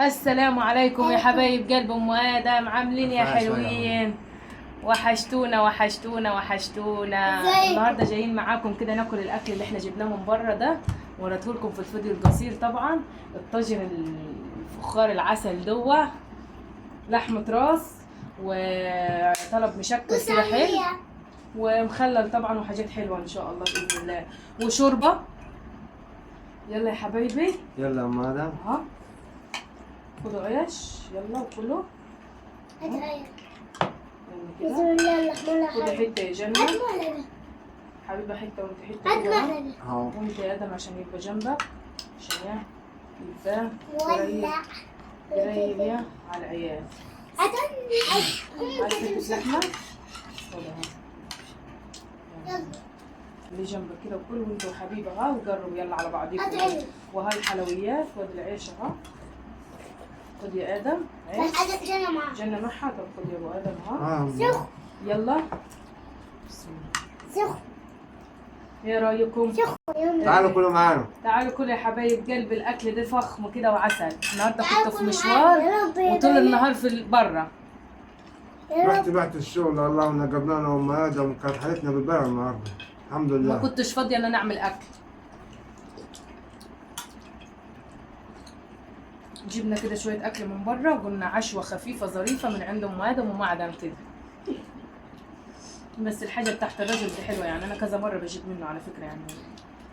السلام عليكم يا حبايب قلب ام ادم، عاملين يا حلوين؟ وحشتونا وحشتونا وحشتونا. النهارده جايين معاكم كده ناكل الاكل اللي احنا جبناه من بره ده، وريتهولكم في الفيديو القصير. طبعا الطاجن الفخار العسل دوه، لحمه راس وطلب مشكل كده حلو ومخلل طبعا، وحاجات حلوه ان شاء الله باذن الله، وشوربه. يلا يا حبايبي، يلا يا ام ادم. اهو خدوا عيش، يلا وكلوا. بسم الله الرحمن خدي الرحيم. حته يا جنة حبيبه، حته وانت حته كده اهو، وانت يا ادم عشان يبقى جنبك، عشان يبقى قريب يا على العيال. عايز حته لحمه؟ خدها اللي جنبك كده وكل، وانت وحبيبه ها، وقربوا يلا على بعضيكم. وهاي الحلويات، وادي العيش اهو. خد يا ادم عيش. جنة معها. طب خد يا ابو ادم ها. يلا بسم الله. ايه رايكم؟ تعالوا كلوا معانا. تعالوا كلوا يا حبايب قلب. الاكل ده فخم كده وعسل. النهارده كنت في مشوار وطول النهار في بره. رحت بعت الشغل الله ونقبنا انا وام ادم، كانت حالتنا بالبلد النهارده الحمد لله. ما كنتش فاضيه ان انا اعمل اكل. جبنا كده شويه اكل من بره، وقلنا عشوه خفيفه ظريفه من عند ام ادم ومعدن كده. بس الحاجه بتاعت الراجل دي حلوه يعني، انا كذا مره بجيب منه على فكره يعني.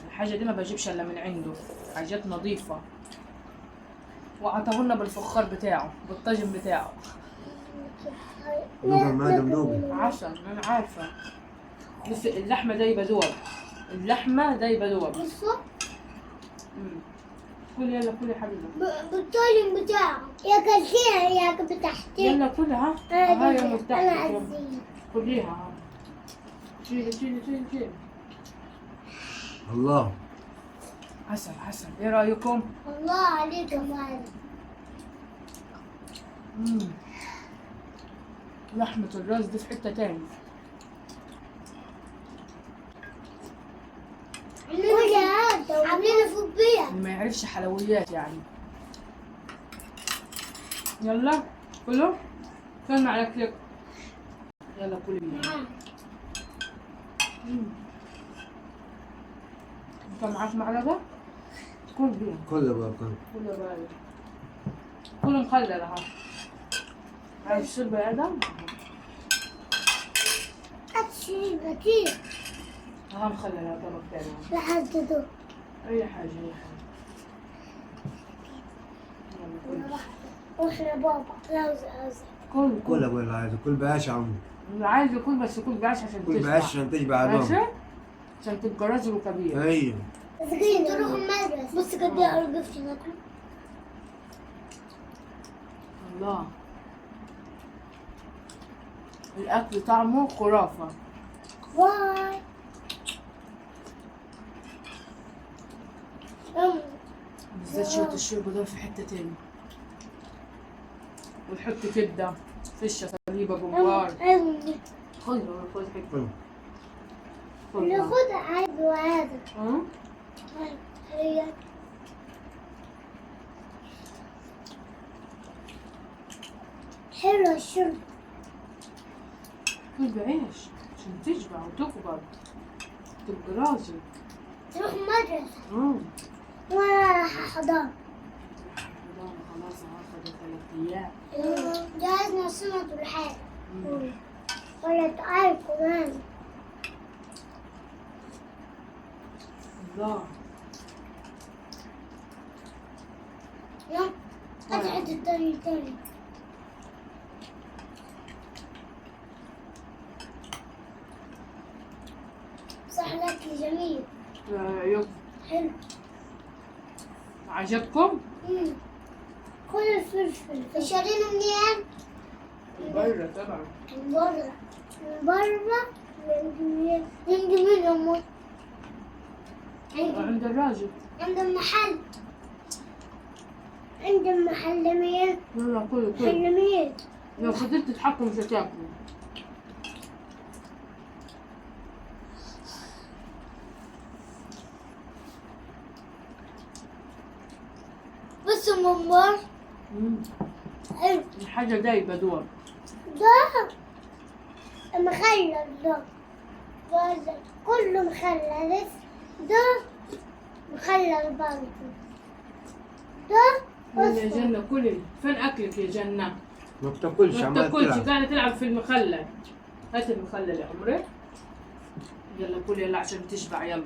الحاجه دي ما بجيبش الا من عنده، حاجات نظيفه. وعطاهولنا بالفخار بتاعه، بالطاجن بتاعه. دوبه ام ادم دوبه. عسل، انا عارفه. بس اللحمه دايبه دوب، اللحمه دايبه دوب. كل يلا كل يا حبيبي بالطاجن بتاعه يا كثير يا بتحتي. يلا كلها. هاي يا مرتاحه انا كليها ها. شيلي شيلي شيلي شيلي. الله عسل عسل. ايه رايكم؟ الله عليك يا مالك. لحمه الراس دي في حته تاني. عاملين فوق بيها. اللي ما يعرفش حلويات يعني. يلا كلوا. فين معلك لك؟ يلا كلي بيها. انت معاك معلقه؟ كل بيها. كله بقى كله. كل بقى كله مخلل اهو. عايز شرب يا ادم؟ أكشي كتير. اها مخلل طبق تاني. لحد دول. اي حاجه اي حاجه. يلا واحنا بابا لوز كل كل ابوي اللي عايزه، كل بعيش يا عمي. اللي عايز ياكل، بس كل بعيش عشان كل تشبع. بعيش عشان تشبع ماشي؟ عظام. عشان تبقى راجل وكبير. ايوه. مسكين تروح المدرسة. بص قد ايه أرجف ناكل. الله، الاكل طعمه خرافه. واي. بالذات شويه الشوربه دول في حته تاني. وتحط كبده فشه صليبه جمبار. خد خد حته. ناخد عادي وعادي. هي حلوة الشرب. كل بعيش عشان تشبع وتكبر تبقى راجل. تروح مدرسة. وانا رايحة حضانة. خلاص هاخد 3 ايام. جهزنا سنة الحاجة. ولا تعال كمان. الله. يلا أتعد التاني تاني. صح الأكل جميل. يلا حلو. عجبكم؟ كل الفلفل شارينه منين؟ بره طبعا. من برا. من برا. عند مين يا أمي؟ عند الراجل. عند المحل. عند المحل مين؟ يلا كل محل مين؟ لو فضلت تتحكم مش هتاكلوا. بص ماما حلو. الحاجة دايبة دول. ده مخلل ده كله مخلل. ده مخلل برضه. ده يلا يا جنة كلي. فين أكلك يا جنة؟ ما بتاكلش ما عمال بتاكلش، تلعب. قاعدة تلعب في المخلل. هات المخلل يا عمري. يلا كلي يلا عشان تشبع يلا.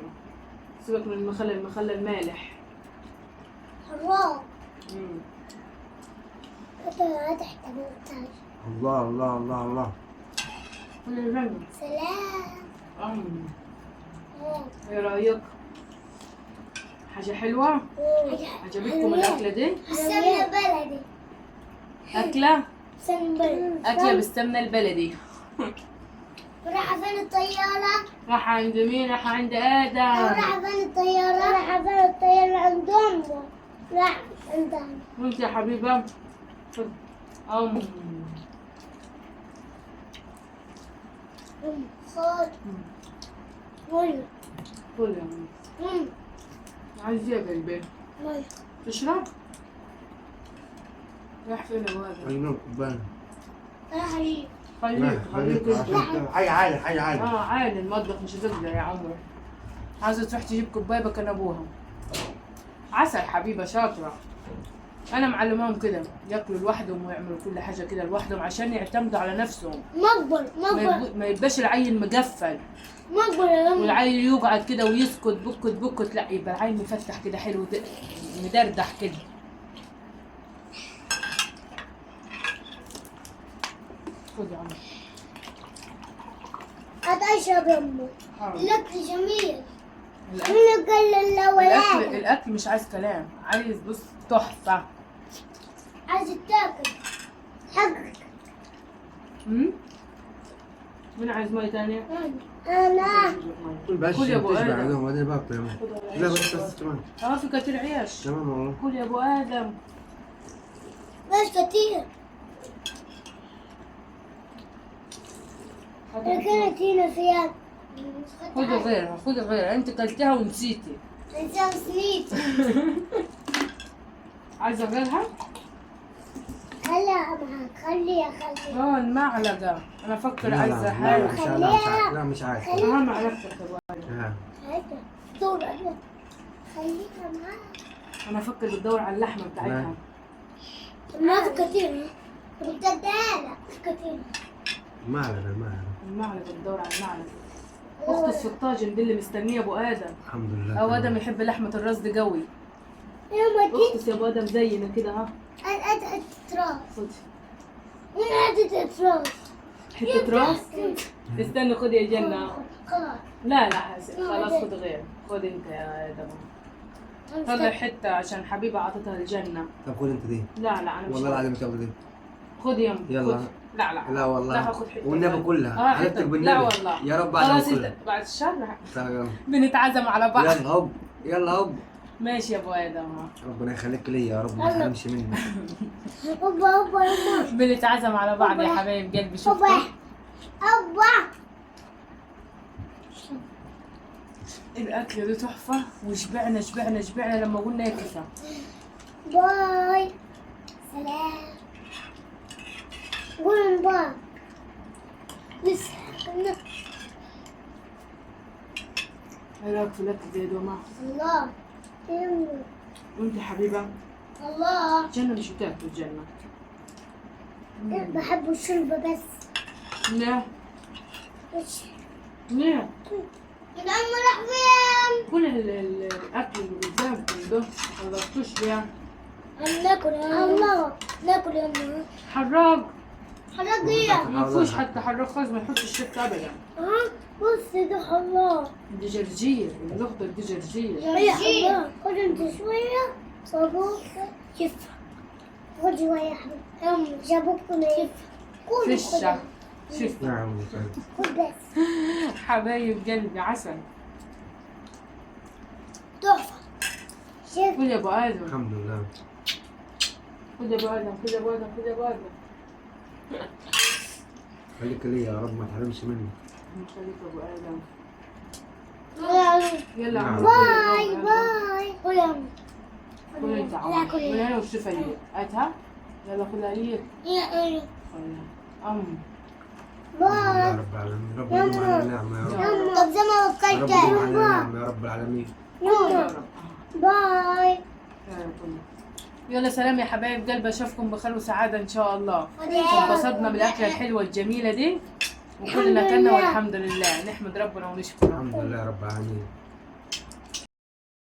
سيبك من المخلل، المخلل مالح. حرام. مم. لا تحتاج تاج. الله الله الله الله. كلي يا جنة. سلام. ايه رأيك؟ حاجة حلوة؟ عجبتكم الأكلة دي؟ سمنة بلدي. أكلة؟ سمنة بلدي. أكلة بالسمنة البلدي. راح فين الطيارة؟ راح عند مين؟ راح عند آدم. راح فين الطيارة؟ راح فين الطيارة عند أمه. راح عند أمه. وانت يا حبيبة؟ خد. خد. مية. كل يا ماما. عايز ايه يا قلبي؟ مية. تشرب؟ راح فين الواد؟ عندنا كوبايه. راح أجيب. خليك تشرب. حاجه عادي حاجه عادي. عادي المطبخ مش هتقدر يا عمري. عايزة تروح تجيب كوباية بكن ابوها. عسل حبيبة شاطرة. أنا معلماهم كده ياكلوا لوحدهم ويعملوا كل حاجة كده لوحدهم عشان يعتمدوا على نفسهم. مقبل ما يبقاش العيل مقفل مقبل يا أمي. والعيل يقعد كده ويسكت بكت لا، يبقى العيل مفتح كده حلو مدردح كده. خد يا عم. أشرب يا أمي. الأكل جميل. الأكل مين قال الأولاد؟ الأكل مش عايز كلام، عايز بص تحفة. عايز تاكل حقك. مين عايز مية تانية؟ أنا. كل بس كل يا أبو تشبع آدم. عليهم وبعدين باكل. لا بس كمان. في كتير عيش. تمام والله. كل يا أبو آدم. بس كتير. كانت هنا فيها. خدي غيرها خدي غيرها، أنت كلتها ونسيتي. إنسان سنيت. عايزة غيرها؟ خليها معاك. خليها. المعلقة. أنا أفكر لا عايزة لا حاجة. مش عارف. لا مش عارف. معلقتك يا أبو آدم. هذا دور عليها. خليها معاك. أنا أفكر بتدور على اللحمة بتاعتها. ما في كتير. بتديها لك كتير. المعلقه المعلقة بتدور على المعلقة. أخت في الطاجن دي اللي مستنية أبو آدم. الحمد لله. أبو آدم يحب لحمة الراس دي قوي. يوم دي. أخت يا أبو آدم زينا كده ها. أنا تراث. خد من تراث. حتة راس. استنى خد يا جنة. خلاص. لا حسن خلاص خد غير. خد أنت يا آدم. طلع حتة عشان حبيبة عطتها الجنة. طب خد انت دي. لا أنا مش والله العظيم مش هاخد دي. خد يم. يلا. خد. لا لا والله. لا هاخد حتة. والنبي كلها. حتة. حلفتك بالنبي. لا والله. يا رب على خلاص كلها. انت بعد الشر طيب يلا. بنتعزم على بعض. يلا هوب يلا هوب. ماشي يا ابو ادم. ربنا يخليك لي يا رب ما تحرمش مني. أبا. بنتعزم على بعض يا حبايب قلبي. شفتوا أبا. الاكل ده تحفه وشبعنا لما قلنا يا كفى. باي. سلام. قولوا باي. لسه. ايه رايك في الاكل ده يا دوما؟ الله. وانت حبيبه؟ الله. جنة مش بتاكل الجنة. بحب الشرب بس. ليه؟ ليه؟ الأم راح فين؟ كل الاكل اللي قدامكم ده ما خلصتوش ليه؟ ناكل يا الله. ناكل يا أمي. حراق. حراق إيه؟ ما فيهوش حتى حراق خالص، ما يحطش الشفت ابدا. بص ده حراق. دي جرجير، الاخضر دي جرجير. يا حراق. خد أنت شوية. صابون. شفا. خد شوية يا حبيبي. جابوكم إيه؟ فشة. شوف نعم. خد بس. حبايب قلبي عسل. تحفة. شوف. خد يا ابو ادم. الحمد لله. خد يا ابو ادم. خد يا ابو ادم. خد يا ابو ادم. خليك لي يا رب ما تحرمش مني. خليك ابو ادم. يلا. يلا عم. باي باي. خد يا أمي. كل انت عم. من هنا والشفا لي هاتها. يلا خدها ليك. يا الحمد لله باي. رب العالمين. رب يدوم على النعمة يا رب. طب زي ما رب وكلت يدوم على النعمة يا رب العالمين. باي. يلا سلام يا حبايب قلبي، اشوفكم بخير وسعاده ان شاء الله. انبسطنا بالاكله الحلوه الجميله دي وكلنا كلنا والحمد لله، نحمد ربنا ونشكره. الحمد لله رب العالمين.